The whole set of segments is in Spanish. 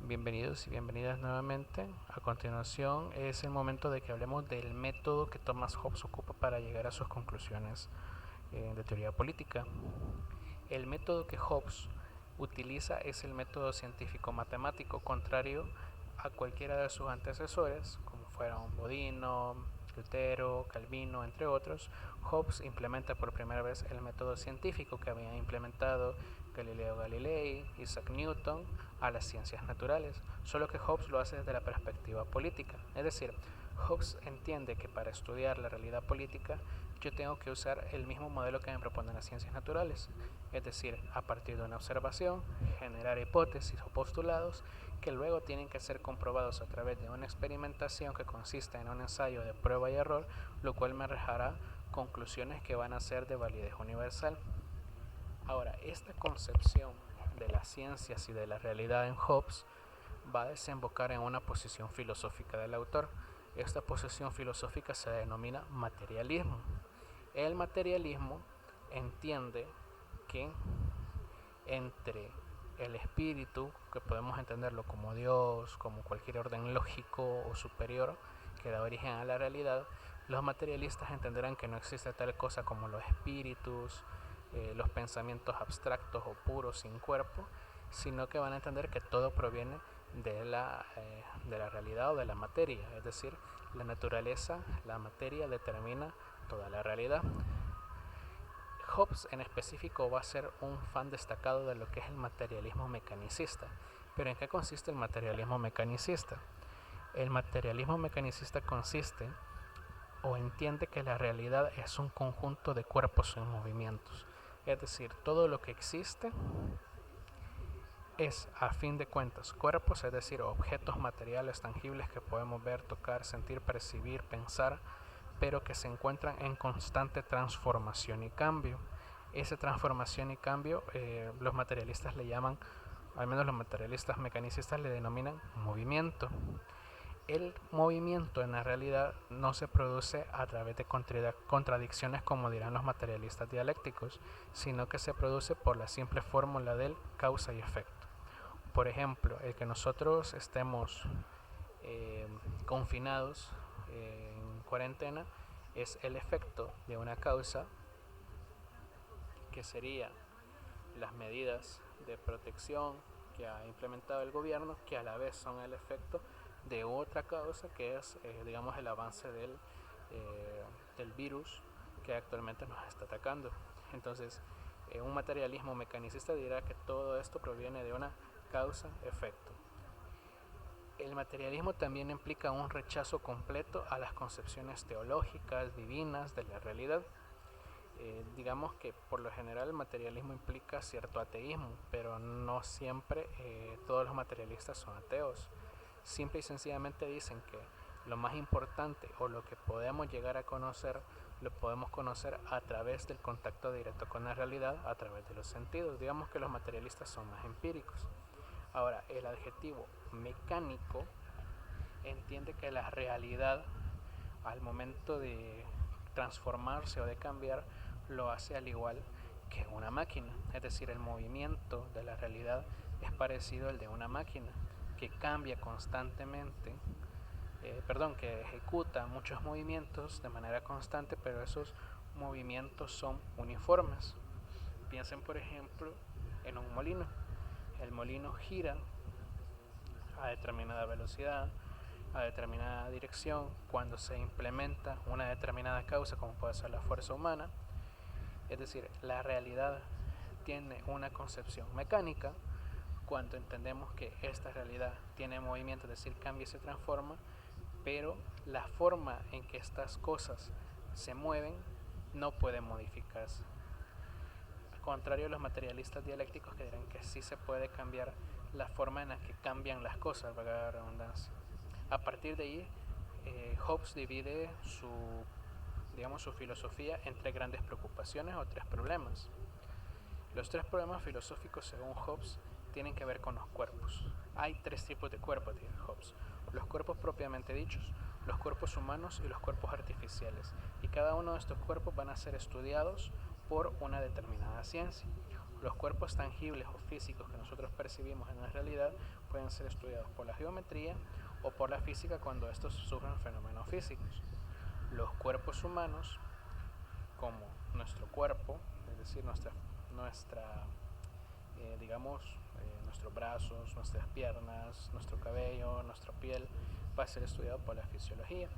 Bienvenidos y bienvenidas nuevamente. A continuación es el momento de que hablemos del método que Thomas Hobbes ocupa para llegar a sus conclusiones de teoría política. El método que Hobbes utiliza es el método científico-matemático, contrario a cualquiera de sus antecesores, como fueron Bodino, Lutero, Calvino, entre otros. Hobbes implementa por primera vez el método científico que habían implementado Galileo Galilei, Isaac Newton a las ciencias naturales, solo que Hobbes lo hace desde la perspectiva política. Es decir, Hobbes entiende que para estudiar la realidad política yo tengo que usar el mismo modelo que me proponen las ciencias naturales, es decir, a partir de una observación, generar hipótesis o postulados que luego tienen que ser comprobados a través de una experimentación que consiste en un ensayo de prueba y error, lo cual me arrojará conclusiones que van a ser de validez universal. Ahora, esta concepción de las ciencias y de la realidad en Hobbes va a desembocar en una posición filosófica del autor. Esta posición filosófica se denomina materialismo. El materialismo entiende que entre el espíritu, que podemos entenderlo como Dios, como cualquier orden lógico o superior que da origen a la realidad, los materialistas entenderán que no existe tal cosa como los espíritus, los pensamientos abstractos o puros sin cuerpo, sino que van a entender que todo proviene de la realidad o de la materia, es decir, la naturaleza, la materia determina toda la realidad. Hobbes en específico va a ser un fan destacado de lo que es el materialismo mecanicista. ¿Pero en qué consiste el materialismo mecanicista? El materialismo mecanicista consiste o entiende que la realidad es un conjunto de cuerpos en movimientos. Es decir, todo lo que existe es, a fin de cuentas, cuerpos, es decir, objetos materiales tangibles que podemos ver, tocar, sentir, percibir, pensar, pero que se encuentran en constante transformación y cambio. Esa transformación y cambio los materialistas le llaman, al menos los materialistas mecanicistas le denominan movimiento. El movimiento en la realidad no se produce a través de contradicciones como dirán los materialistas dialécticos, sino que se produce por la simple fórmula del causa y efecto. Por ejemplo, el que nosotros estemos confinados en cuarentena es el efecto de una causa que sería las medidas de protección que ha implementado el gobierno, que a la vez son el efecto de otra causa que es digamos el avance del virus que actualmente nos está atacando. Entonces un materialismo mecanicista dirá que todo esto proviene de una causa-efecto. El materialismo también implica un rechazo completo a las concepciones teológicas, divinas de la realidad. Digamos que por lo general el materialismo implica cierto ateísmo, pero no siempre todos los materialistas son ateos. Simple y sencillamente dicen que lo más importante o lo que podemos llegar a conocer lo podemos conocer a través del contacto directo con la realidad, a través de los sentidos. Digamos que los materialistas son más empíricos. Ahora, el adjetivo mecánico entiende que la realidad al momento de transformarse o de cambiar lo hace al igual que una máquina, es decir, el movimiento de la realidad es parecido al de una máquina que cambia constantemente, que ejecuta muchos movimientos de manera constante, pero esos movimientos son uniformes. Piensen por ejemplo en un molino. El molino gira a determinada velocidad, a determinada dirección, cuando se implementa una determinada causa como puede ser la fuerza humana. Es decir, la realidad tiene una concepción mecánica cuando entendemos que esta realidad tiene movimiento, es decir, cambia y se transforma, pero la forma en que estas cosas se mueven no puede modificarse. Al contrario, los materialistas dialécticos que dirán que sí se puede cambiar la forma en la que cambian las cosas, valga la redundancia. A partir de ahí, Hobbes divide su filosofía en tres grandes preocupaciones o tres problemas. Los tres problemas filosóficos, según Hobbes, tienen que ver con los cuerpos. Hay tres tipos de cuerpos, dice Hobbes: los cuerpos propiamente dichos, los cuerpos humanos y los cuerpos artificiales. Y cada uno de estos cuerpos van a ser estudiados por una determinada ciencia. los cuerpos tangibles o físicos que nosotros percibimos en la realidad pueden ser estudiados por la geometría o por la física cuando estos sufren fenómenos físicos. Los cuerpos humanos, como nuestro cuerpo, es decir, nuestros brazos, nuestras piernas, nuestro cabello, nuestra piel, va a ser estudiado por la fisiología.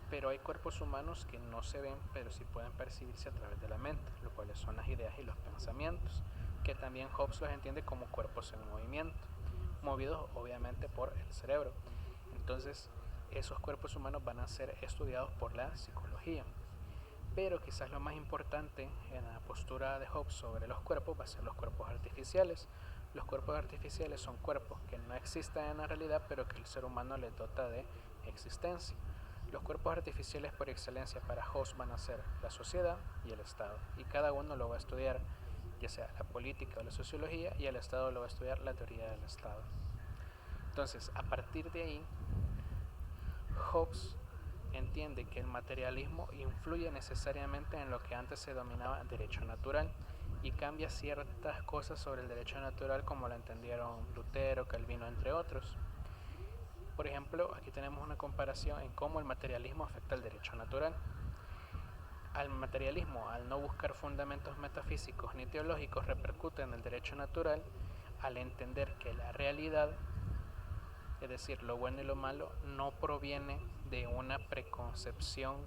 Pero hay cuerpos humanos que no se ven, pero sí pueden percibirse a través de la mente, lo cual son las ideas y los pensamientos, que también Hobbes los entiende como cuerpos en movimiento, movidos obviamente por el cerebro. Entonces, esos cuerpos humanos van a ser estudiados por la psicología. Pero quizás lo más importante en la postura de Hobbes sobre los cuerpos va a ser los cuerpos artificiales. Los cuerpos artificiales son cuerpos que no existen en la realidad, pero que el ser humano les dota de existencia. Los cuerpos artificiales por excelencia para Hobbes van a ser la sociedad y el Estado, y cada uno lo va a estudiar, ya sea la política o la sociología, y el Estado lo va a estudiar la teoría del Estado. Entonces, a partir de ahí, Hobbes entiende que el materialismo influye necesariamente en lo que antes se denominaba derecho natural y cambia ciertas cosas sobre el derecho natural como lo entendieron Lutero, Calvino, entre otros. Por ejemplo, aquí tenemos una comparación en cómo el materialismo afecta al derecho natural. Al materialismo, al no buscar fundamentos metafísicos ni teológicos, repercute en el derecho natural al entender que la realidad, es decir, lo bueno y lo malo, no proviene de una preconcepción,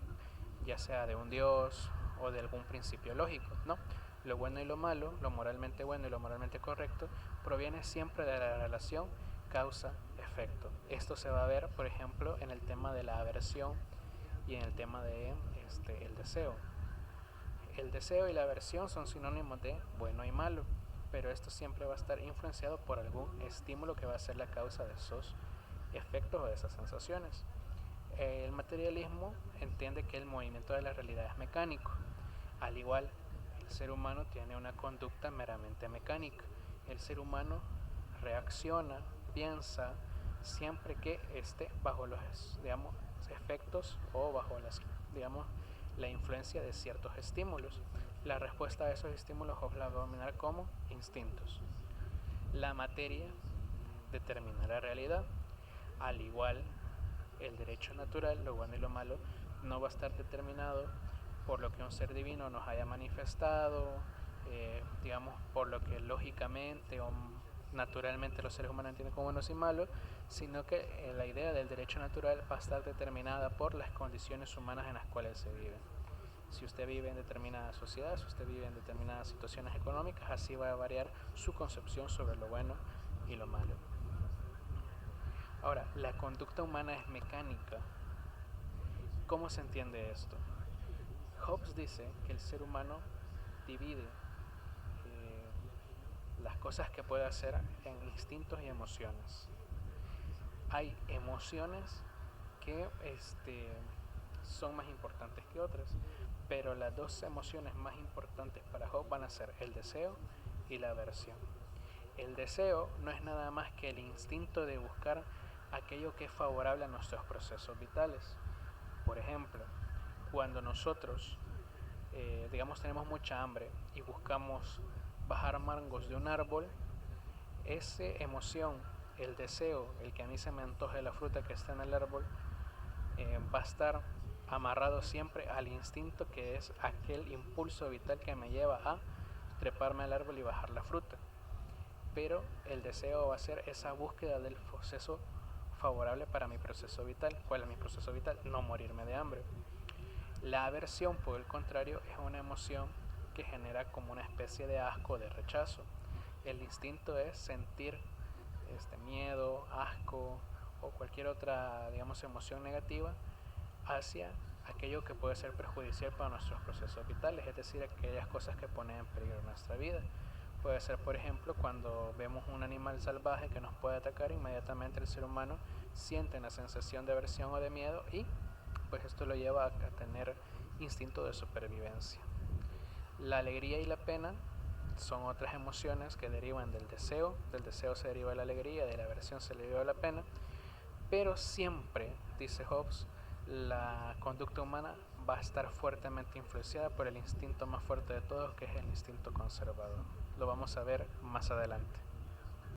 ya sea de un Dios o de algún principio lógico, ¿no? Lo bueno y lo malo, lo moralmente bueno y lo moralmente correcto, proviene siempre de la relación causa-efecto. Esto se va a ver, por ejemplo, en el tema de la aversión y en el tema de el deseo. El deseo y la aversión son sinónimos de bueno y malo, pero esto siempre va a estar influenciado por algún estímulo que va a ser la causa de esos efectos o de esas sensaciones. El materialismo entiende que el movimiento de la realidad es mecánico. Al igual, el ser humano tiene una conducta meramente mecánica. El ser humano reacciona, piensa, siempre que esté bajo los efectos o bajo la influencia de ciertos estímulos. La respuesta a esos estímulos Hobbes la va a denominar como instintos. La materia determina la realidad. Al igual, el derecho natural, lo bueno y lo malo, no va a estar determinado por lo que un ser divino nos haya manifestado, por lo que lógicamente o naturalmente los seres humanos entienden como buenos y malos, sino que la idea del derecho natural va a estar determinada por las condiciones humanas en las cuales se vive. Si usted vive en determinada sociedad, si usted vive en determinadas situaciones económicas, así va a variar su concepción sobre lo bueno y lo malo. Ahora, la conducta humana es mecánica. ¿Cómo se entiende esto? Hobbes dice que el ser humano divide las cosas que puede hacer en instintos y emociones. Hay emociones que son más importantes que otras, pero las dos emociones más importantes para Hobbes van a ser el deseo y la aversión. El deseo no es nada más que el instinto de buscar aquello que es favorable a nuestros procesos vitales. Por ejemplo, cuando nosotros tenemos mucha hambre y buscamos bajar mangos de un árbol, esa emoción, el deseo, el que a mí se me antoje la fruta que está en el árbol, va a estar amarrado siempre al instinto, que es aquel impulso vital que me lleva a treparme al árbol y bajar la fruta. Pero el deseo va a ser esa búsqueda del proceso favorable para mi proceso vital. ¿Cuál es mi proceso vital? No morirme de hambre. La aversión, por el contrario, es una emoción que genera como una especie de asco, de rechazo. El instinto es sentir miedo, asco o cualquier otra, emoción negativa hacia aquello que puede ser perjudicial para nuestros procesos vitales, es decir, aquellas cosas que ponen en peligro nuestra vida. Puede ser, por ejemplo, cuando vemos un animal salvaje que nos puede atacar, inmediatamente el ser humano siente una sensación de aversión o de miedo y pues esto lo lleva a tener instinto de supervivencia. La alegría y la pena son otras emociones que derivan del deseo se deriva la alegría, de la aversión se deriva la pena, pero siempre, dice Hobbes, la conducta humana va a estar fuertemente influenciada por el instinto más fuerte de todos, que es el instinto conservador. lo vamos a ver más adelante.